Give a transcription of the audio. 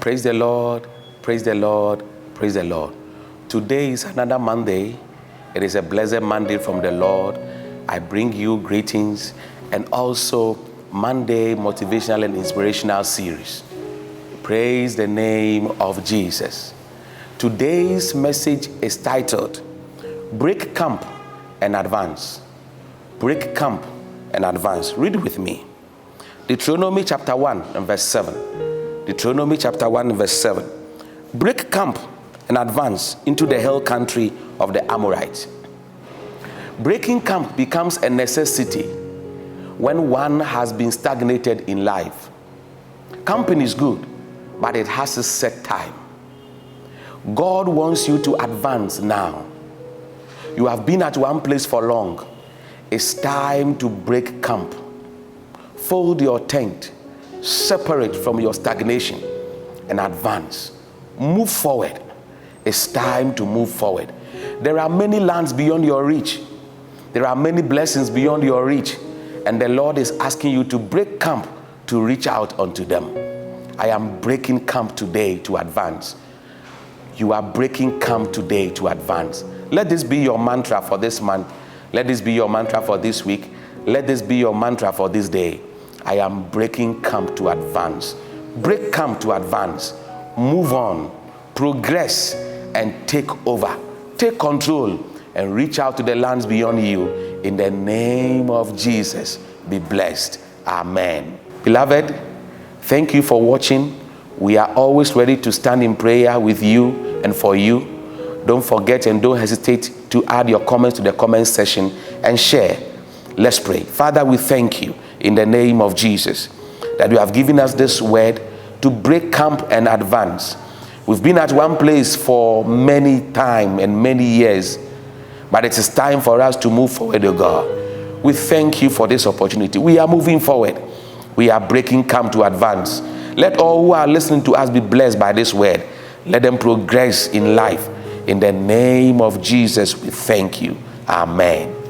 Praise the Lord, praise the Lord, praise the Lord. Today is another Monday. It is a blessed Monday from the Lord. I bring you greetings and also Monday motivational and inspirational series. Praise the name of Jesus. Today's message is titled, Break Camp and Advance. Break camp and advance. Read with me. Deuteronomy chapter 1 and verse 7. Deuteronomy chapter 1 and verse 7. Break camp and advance into the hill country of the Amorites. Breaking camp becomes a necessity when one has been stagnated in life. Camping is good, but it has a set time. God wants you to advance now. You have been at one place for long. It's time to break camp. Fold your tent, separate from your stagnation, and advance. Move forward. It's time to move forward. There are many lands beyond your reach. There are many blessings beyond your reach. And the Lord is asking you to break camp to reach out unto them. I am breaking camp today to advance. You are breaking camp today to advance. Let this be your mantra for this month. Let this be your mantra for this week. Let this be your mantra for this day. I am breaking camp to advance. Break camp to advance. Move on, progress, and take over. Take control and reach out to the lands beyond you. In the name of Jesus, be blessed. Amen. Beloved, thank you for watching. We are always ready to stand in prayer with you and for you. Don't forget and don't hesitate to add your comments to the comment section and share. Let's pray. Father, we thank you in the name of Jesus that you have given us this word to break camp and advance. We've been at one place for many time and many years, but it is time for us to move forward, oh God. We thank you for this opportunity. We are moving forward. We are breaking camp to advance. Let all who are listening to us be blessed by this word. Let them progress in life. In the name of Jesus, we thank you. Amen.